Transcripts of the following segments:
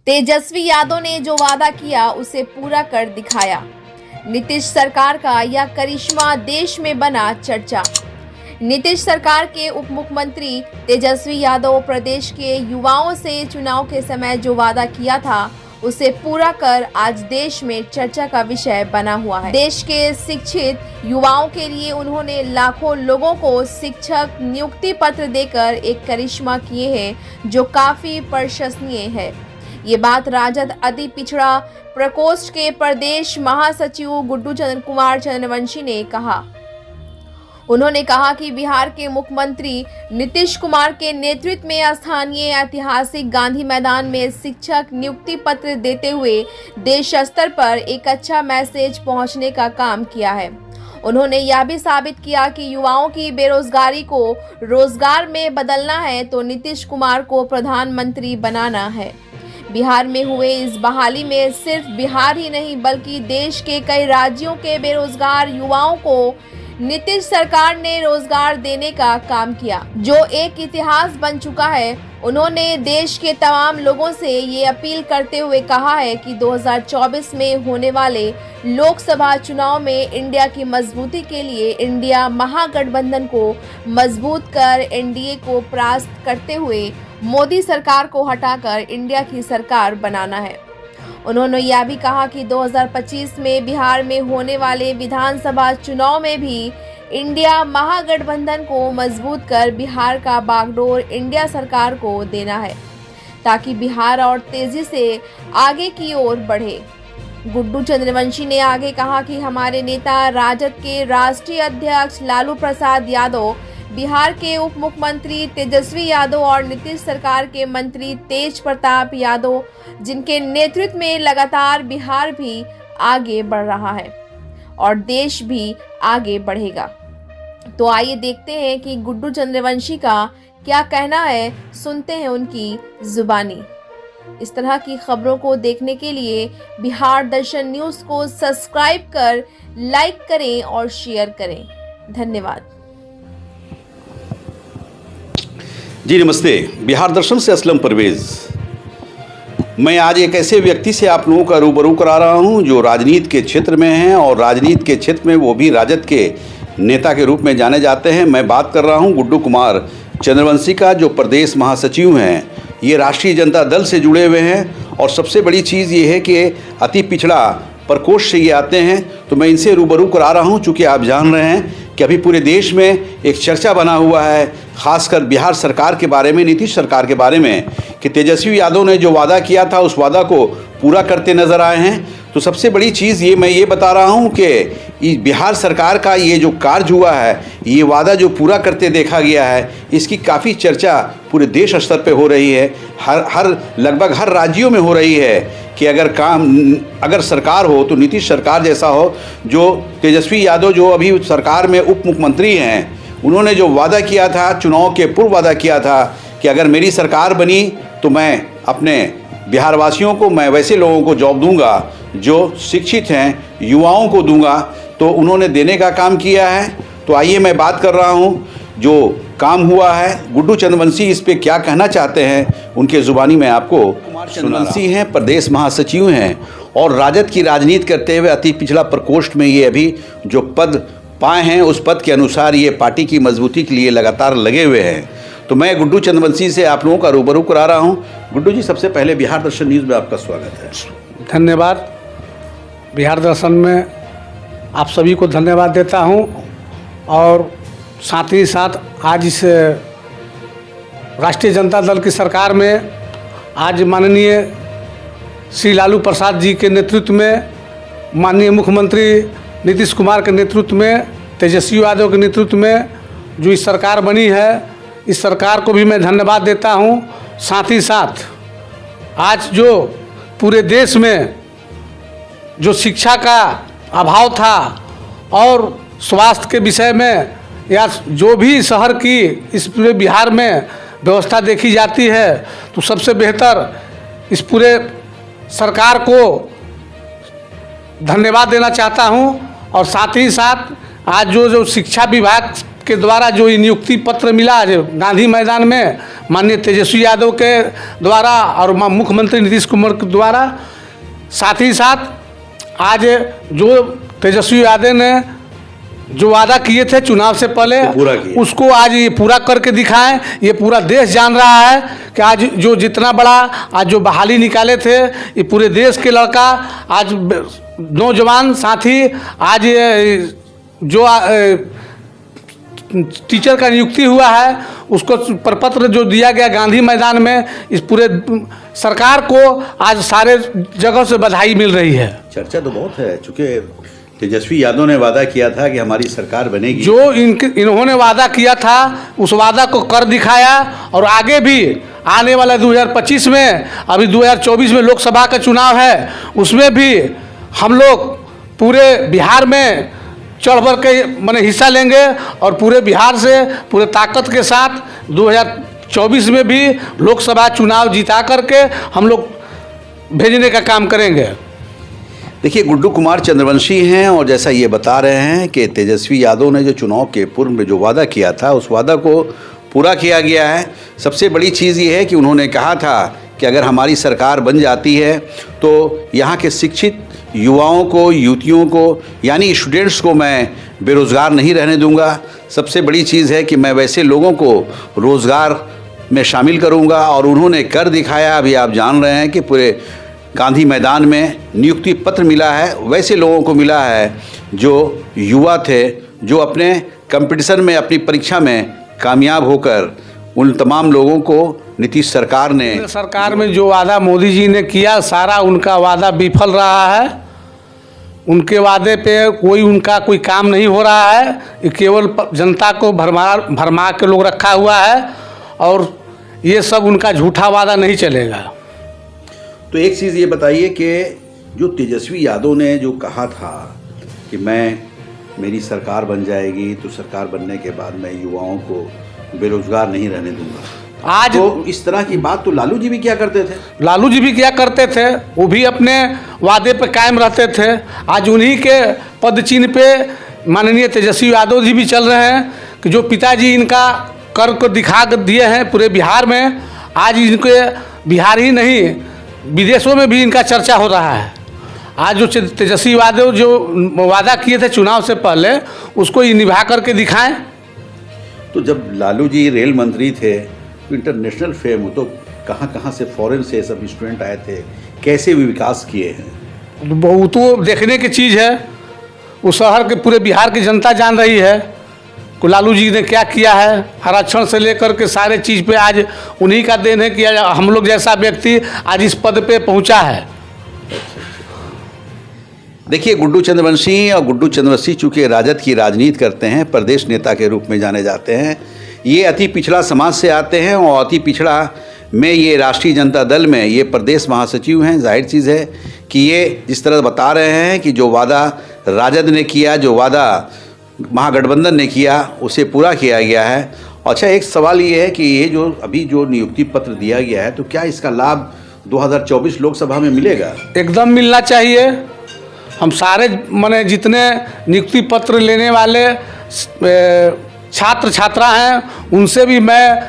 तेजस्वी यादव ने जो वादा किया उसे पूरा कर दिखाया। नीतीश सरकार का यह करिश्मा देश में बना चर्चा। नीतीश सरकार के उप मुख्यमंत्री तेजस्वी यादव प्रदेश के युवाओं से चुनाव के समय जो वादा किया था उसे पूरा कर आज देश में चर्चा का विषय बना हुआ है। देश के शिक्षित युवाओं के लिए उन्होंने लाखों लोगों को शिक्षक नियुक्ति पत्र देकर एक करिश्मा किए हैं जो काफी प्रशंसनीय है। ये बात राजद अति पिछड़ा प्रकोष्ठ के प्रदेश महासचिव गुड्डू कुमार चंद्रवंशी ने कहा। उन्होंने कहा कि बिहार के मुख्यमंत्री नीतीश कुमार के नेतृत्व में स्थानीय ऐतिहासिक गांधी मैदान में शिक्षक नियुक्ति पत्र देते हुए देश स्तर पर एक अच्छा मैसेज पहुंचने का काम किया है। उन्होंने यह भी साबित किया कि युवाओं की बेरोजगारी को रोजगार में बदलना है तो नीतीश कुमार को प्रधानमंत्री बनाना है। बिहार में हुए इस बहाली में सिर्फ बिहार ही नहीं बल्कि देश के कई राज्यों के बेरोजगार युवाओं को नीतीश सरकार ने रोजगार देने का काम किया, जो एक इतिहास बन चुका है। उन्होंने देश के तमाम लोगों से ये अपील करते हुए कहा है कि 2024 में होने वाले लोकसभा चुनाव में इंडिया की मजबूती के लिए इंडिया महागठबंधन को मजबूत कर एनडीए को परास्त करते हुए मोदी सरकार को हटाकर इंडिया की सरकार बनाना है। उन्होंने यह भी कहा कि 2025 में बिहार में होने वाले विधानसभा चुनाव में भी इंडिया महागठबंधन को मजबूत कर बिहार का बागडोर इंडिया सरकार को देना है ताकि बिहार और तेजी से आगे की ओर बढ़े। गुड्डू चंद्रवंशी ने आगे कहा कि हमारे नेता राजद के राष्ट्रीय अध्यक्ष लालू प्रसाद यादव, बिहार के उप मुख्यमंत्री तेजस्वी यादव और नीतीश सरकार के मंत्री तेज प्रताप यादव, जिनके नेतृत्व में लगातार बिहार भी आगे बढ़ रहा है और देश भी आगे बढ़ेगा। तो आइए देखते हैं कि गुड्डू चंद्रवंशी का क्या कहना है, सुनते हैं उनकी जुबानी। इस तरह की खबरों को देखने के लिए बिहार दर्शन न्यूज़ को सब्सक्राइब कर लाइक करें और शेयर करें। धन्यवाद। जी नमस्ते, बिहार दर्शन से असलम परवेज़। मैं आज एक ऐसे व्यक्ति से आप लोगों का रूबरू करा रहा हूं जो राजनीति के क्षेत्र में हैं और राजनीति के क्षेत्र में वो भी राजद के नेता के रूप में जाने जाते हैं। मैं बात कर रहा हूं गुड्डू कुमार चंद्रवंशी का, जो प्रदेश महासचिव हैं। ये राष्ट्रीय जनता दल से जुड़े हुए हैं और सबसे बड़ी चीज़ ये है कि अति पिछड़ा प्रकोष्ठ से ये आते हैं। तो मैं इनसे रूबरू करा रहा हूँ, चूँकि आप जान रहे हैं कि अभी पूरे देश में एक चर्चा बना हुआ है, खासकर बिहार सरकार के बारे में, नीतीश सरकार के बारे में, कि तेजस्वी यादव ने जो वादा किया था उस वादा को पूरा करते नज़र आए हैं। तो सबसे बड़ी चीज़ ये मैं ये बता रहा हूँ कि बिहार सरकार का ये जो कार्य हुआ है, ये वादा जो पूरा करते देखा गया है, इसकी काफ़ी चर्चा पूरे देश स्तर पे हो रही है। लगभग हर राज्यों में हो रही है कि अगर सरकार हो तो नीतीश सरकार जैसा हो। जो तेजस्वी यादव जो अभी सरकार में उप मुख्यमंत्री हैं, उन्होंने जो वादा किया था, चुनाव के पूर्व वादा किया था कि अगर मेरी सरकार बनी तो मैं अपने बिहार वासियों को, मैं वैसे लोगों को जॉब दूंगा जो शिक्षित हैं, युवाओं को दूंगा। तो उन्होंने देने का काम किया है। तो आइए मैं बात कर रहा हूं जो काम हुआ है। गुड्डू चंद्रवंशी इस पे क्या कहना चाहते हैं, उनके ज़ुबानी में आपको। कुमार चंद्रवंशी हैं, प्रदेश महासचिव हैं और राजद की राजनीति करते हुए अति पिछड़ा प्रकोष्ठ में ये अभी जो पद पाए हैं, उस पद के अनुसार ये पार्टी की मजबूती के लिए लगातार लगे हुए हैं। तो मैं गुड्डू चंद्रवंशी से आप लोगों का रूबरू करा रहा हूँ। गुड्डू जी, सबसे पहले बिहार दर्शन न्यूज़ में आपका स्वागत है। धन्यवाद। बिहार दर्शन में आप सभी को धन्यवाद देता हूं और साथ ही साथ आज इस राष्ट्रीय जनता दल की सरकार में आज माननीय श्री लालू प्रसाद जी के नेतृत्व में, माननीय मुख्यमंत्री नीतीश कुमार के नेतृत्व में, तेजस्वी यादव के नेतृत्व में जो इस सरकार बनी है, इस सरकार को भी मैं धन्यवाद देता हूं। साथ ही साथ आज जो पूरे देश में जो शिक्षा का अभाव था और स्वास्थ्य के विषय में या जो भी शहर की इस पूरे बिहार में व्यवस्था देखी जाती है, तो सबसे बेहतर इस पूरे सरकार को धन्यवाद देना चाहता हूं। और साथ ही साथ आज जो शिक्षा विभाग के द्वारा जो ये नियुक्ति पत्र मिला जो गांधी मैदान में माननीय तेजस्वी यादव के द्वारा और मुख्यमंत्री नीतीश कुमार के द्वारा, साथ ही साथ आज जो तेजस्वी यादव ने जो वादा किए थे चुनाव से पहले उसको आज ये पूरा करके दिखाएं। ये पूरा देश जान रहा है कि आज जो जितना बड़ा आज जो बहाली निकाले थे ये पूरे देश के लड़का आज नौजवान साथी आज जो टीचर का नियुक्ति हुआ है उसको प्रपत्र जो दिया गया गांधी मैदान में, इस पूरे सरकार को आज सारे जगह से बधाई मिल रही है। चर्चा तो बहुत है, चूँकि तेजस्वी यादव ने वादा किया था कि हमारी सरकार बनेगी, जो इन्होंने वादा किया था उस वादा को कर दिखाया और आगे भी आने वाला 2025 में, अभी 2024 में लोकसभा का चुनाव है, उसमें भी हम लोग पूरे बिहार में चढ़ बढ़ के माने हिस्सा लेंगे और पूरे बिहार से पूरे ताकत के साथ 2024 में भी लोकसभा चुनाव जीता करके हम लोग भेजने का काम करेंगे। देखिए, गुड्डू कुमार चंद्रवंशी हैं और जैसा ये बता रहे हैं कि तेजस्वी यादव ने जो चुनाव के पूर्व में जो वादा किया था उस वादा को पूरा किया गया है। सबसे बड़ी चीज़ ये है कि उन्होंने कहा था कि अगर हमारी सरकार बन जाती है तो यहाँ के शिक्षित युवाओं को, युवतियों को यानी स्टूडेंट्स को मैं बेरोज़गार नहीं रहने दूंगा। सबसे बड़ी चीज़ है कि मैं वैसे लोगों को रोज़गार में शामिल करूंगा और उन्होंने कर दिखाया। अभी आप जान रहे हैं कि पूरे गांधी मैदान में नियुक्ति पत्र मिला है, वैसे लोगों को मिला है जो युवा थे, जो अपने कंपटीशन में, अपनी परीक्षा में कामयाब होकर उन तमाम लोगों को नीतीश सरकार में जो वादा मोदी जी ने किया सारा उनका वादा विफल रहा है। उनके वादे पे कोई काम नहीं हो रहा है, केवल जनता को भरमा के लोग रखा हुआ है और ये सब उनका झूठा वादा नहीं चलेगा। तो एक चीज़ ये बताइए कि जो तेजस्वी यादव ने जो कहा था कि मेरी सरकार बन जाएगी तो सरकार बनने के बाद मैं युवाओं को बेरोजगार नहीं रहने दूंगा, आज तो इस तरह की बात तो लालू जी भी क्या करते थे? वो भी अपने वादे पे कायम रहते थे। आज उन्हीं के पद चिन्ह पे माननीय तेजस्वी यादव जी भी चल रहे हैं कि जो पिताजी इनका कर को दिखा दिए हैं पूरे बिहार में। आज इनके बिहार ही नहीं विदेशों में भी इनका चर्चा हो रहा है। आज जो तेजस्वी यादव जो वादा किए थे चुनाव से पहले उसको ये निभा करके दिखाएं। तो जब लालू जी रेल मंत्री थे तो इंटरनेशनल फेम, तो कहाँ से फॉरेन से सब स्टूडेंट आए थे, कैसे भी विकास किए हैं, वो तो देखने की चीज़ है। उस शहर के पूरे बिहार की जनता जान रही है कि लालू जी ने क्या किया है। आरक्षण से लेकर के सारे चीज़ पे आज उन्हीं का देन है कि हम लोग जैसा व्यक्ति आज इस पद पे पहुंचा है। देखिए, गुड्डू चंद्रवंशी चूँकि राजद की राजनीति करते हैं, प्रदेश नेता के रूप में जाने जाते हैं। ये अति पिछड़ा समाज से आते हैं और अति पिछड़ा में ये राष्ट्रीय जनता दल में ये प्रदेश महासचिव हैं। जाहिर चीज़ है कि ये जिस तरह बता रहे हैं कि जो वादा राजद ने किया, जो वादा महागठबंधन ने किया, उसे पूरा किया गया है। अच्छा, एक सवाल ये है कि ये जो अभी जो नियुक्ति पत्र दिया गया है तो क्या इसका लाभ 2024 लोकसभा में मिलेगा? एकदम मिलना चाहिए। हम सारे माने जितने नियुक्ति पत्र लेने वाले छात्र छात्रा हैं उनसे भी मैं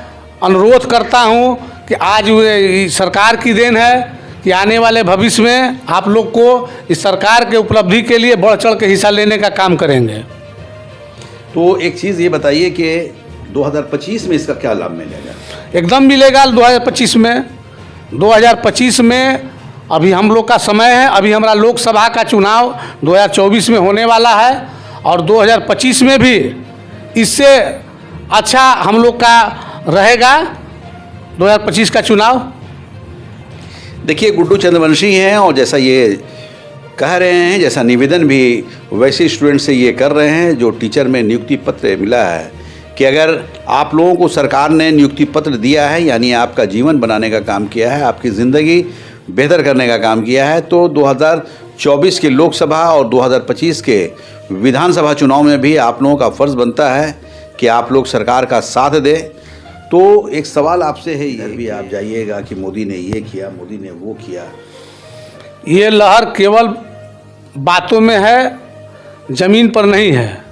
अनुरोध करता हूं कि आज सरकार की देन है कि आने वाले भविष्य में आप लोग को इस सरकार के उपलब्धि के लिए बढ़ चढ़ के हिस्सा लेने का काम करेंगे। तो एक चीज़ ये बताइए कि 2025 में इसका क्या लाभ मिलेगा? एकदम मिलेगा 2025 में। 2025 में अभी हम लोग का समय है। अभी हमारा लोकसभा का चुनाव 2024 में होने वाला है और 2025 में भी इससे अच्छा हम लोग का रहेगा 2025 का चुनाव। देखिए, गुड्डू चंद्रवंशी हैं और जैसा ये कह रहे हैं, जैसा निवेदन भी वैसे स्टूडेंट से ये कर रहे हैं जो टीचर में नियुक्ति पत्र मिला है कि अगर आप लोगों को सरकार ने नियुक्ति पत्र दिया है यानी आपका जीवन बनाने का काम किया है, आपकी ज़िंदगी बेहतर करने का काम किया है, तो 2024 के लोकसभा और 2025 के विधानसभा चुनाव में भी आप लोगों का फ़र्ज़ बनता है कि आप लोग सरकार का साथ दें। तो एक सवाल आपसे है, इधर भी आप जाइएगा कि मोदी ने ये किया, मोदी ने वो किया। ये लहर केवल बातों में है, ज़मीन पर नहीं है।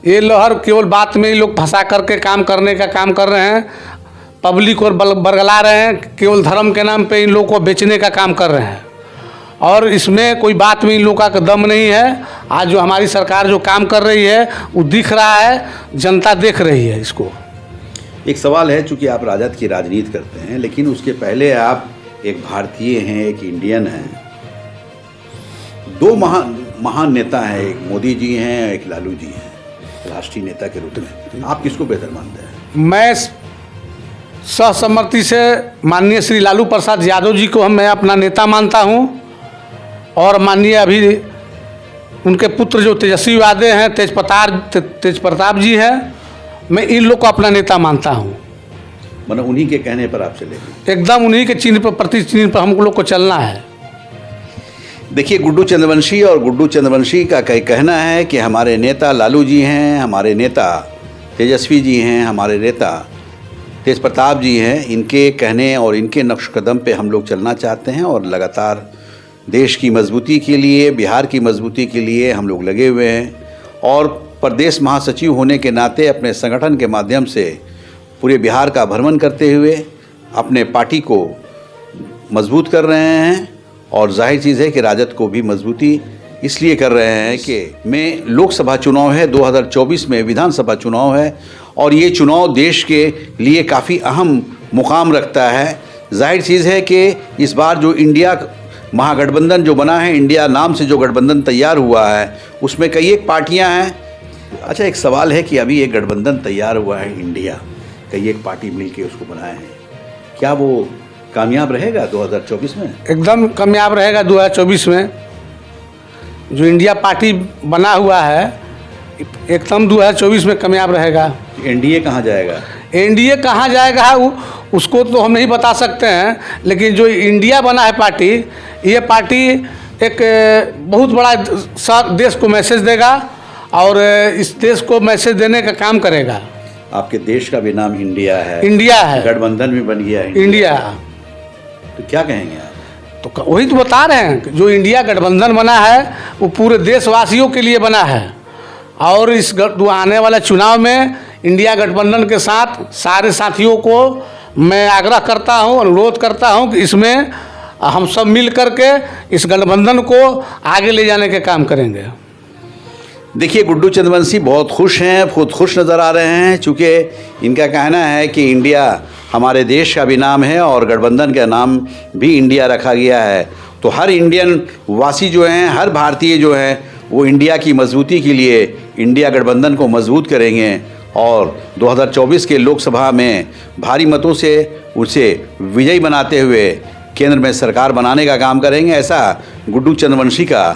ये लहर केवल बात में ही लोग फंसा करके काम करने का काम कर रहे हैं, पब्लिक और बरगला रहे हैं, केवल धर्म के नाम पे इन लोगों को बेचने का काम कर रहे हैं और इसमें कोई बात में इन लोगों का दम नहीं है। आज जो हमारी सरकार जो काम कर रही है वो दिख रहा है, जनता देख रही है इसको। एक सवाल है, चूंकि आप राजद की राजनीति करते हैं, लेकिन उसके पहले आप एक भारतीय हैं, एक इंडियन हैं, दो महान नेता हैं, एक मोदी जी हैं, एक लालू जी हैं राष्ट्रीय नेता के रूप में। आप किसको बेहतर मानते हैं? मैं सहसम्मति से माननीय श्री लालू प्रसाद यादव जी को मैं अपना नेता मानता हूं और माननीय अभी उनके पुत्र जो तेजस्वी यादव हैं, तेज प्रताप जी हैं, मैं इन लोग को अपना नेता मानता हूं। मतलब उन्हीं के कहने पर आप चलेंगे? एकदम उन्हीं के चिन्ह पर, प्रति चिन्ह पर हम लोग को चलना है। देखिए, गुड्डू चंद्रवंशी और गुड्डू चंद्रवंशी का कहना है कि हमारे नेता लालू जी हैं, हमारे नेता तेजस्वी जी हैं, हमारे नेता तेज प्रताप जी हैं, इनके कहने और इनके नक्श कदम पे हम लोग चलना चाहते हैं और लगातार देश की मजबूती के लिए, बिहार की मजबूती के लिए हम लोग लगे हुए हैं और प्रदेश महासचिव होने के नाते अपने संगठन के माध्यम से पूरे बिहार का भ्रमण करते हुए अपने पार्टी को मजबूत कर रहे हैं और जाहिर चीज़ है कि राजद को भी मजबूती इसलिए कर रहे हैं कि में लोकसभा चुनाव है, 2024 में विधानसभा चुनाव है और ये चुनाव देश के लिए काफ़ी अहम मुकाम रखता है। जाहिर चीज़ है कि इस बार जो इंडिया महागठबंधन जो बना है, इंडिया नाम से जो गठबंधन तैयार हुआ है, उसमें कई एक पार्टियां हैं। अच्छा, एक सवाल है कि अभी एक गठबंधन तैयार हुआ है इंडिया, कई एक पार्टी मिलके उसको बनाए हैं, क्या वो कामयाब रहेगा 2024 में? एकदम कामयाब रहेगा 2024 में। जो इंडिया पार्टी बना हुआ है एकदम 2024 में कामयाब रहेगा। एनडीए कहाँ जाएगा? एनडीए कहाँ जाएगा उसको तो हम नहीं बता सकते हैं, लेकिन जो इंडिया बना है पार्टी, ये पार्टी एक बहुत बड़ा देश को मैसेज देगा और इस देश को मैसेज देने का काम करेगा। आपके देश का भी नाम इंडिया है, इंडिया है, गठबंधन भी बन गया है इंडिया। तो क्या कहेंगे आप? तो वही तो बता रहे हैं, जो इंडिया गठबंधन बना है वो पूरे देशवासियों के लिए बना है और इस आने वाले चुनाव में इंडिया गठबंधन के साथ सारे साथियों को मैं आग्रह करता हूं, अनुरोध करता हूं कि इसमें हम सब मिल करके इस गठबंधन को आगे ले जाने के काम करेंगे। देखिए, गुड्डू चंद्रवंशी बहुत खुश हैं, बहुत खुश नज़र आ रहे हैं, चूँकि इनका कहना है कि इंडिया हमारे देश का भी नाम है और गठबंधन का नाम भी इंडिया रखा गया है। तो हर इंडियन वासी जो हैं, हर भारतीय जो हैं, वो इंडिया की मजबूती के लिए इंडिया गठबंधन को मजबूत करेंगे और 2024 के लोकसभा में भारी मतों से उसे विजयी बनाते हुए केंद्र में सरकार बनाने का काम करेंगे, ऐसा गुड्डू चंद्रवंशी का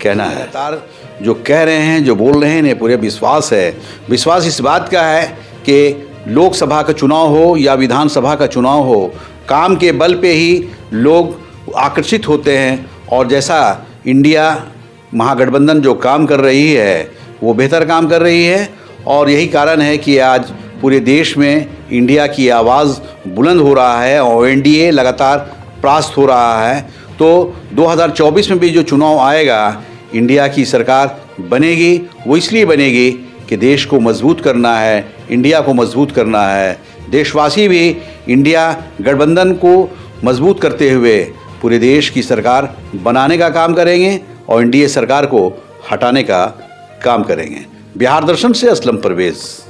कहना है। लगातार जो कह रहे हैं, जो बोल रहे हैं, इन्हें पूरे विश्वास है। विश्वास इस बात का है कि लोकसभा का चुनाव हो या विधानसभा का चुनाव हो, काम के बल पे ही लोग आकर्षित होते हैं और जैसा इंडिया महागठबंधन जो काम कर रही है वो बेहतर काम कर रही है और यही कारण है कि आज पूरे देश में इंडिया की आवाज़ बुलंद हो रहा है और एनडीए लगातार परास्त हो रहा है। तो 2024 में भी जो चुनाव आएगा, इंडिया की सरकार बनेगी, वो इसलिए बनेगी कि देश को मजबूत करना है, इंडिया को मजबूत करना है। देशवासी भी इंडिया गठबंधन को मजबूत करते हुए पूरे देश की सरकार बनाने का काम करेंगे और एनडीए सरकार को हटाने का काम करेंगे। बिहार दर्शन से असलम परवेज़।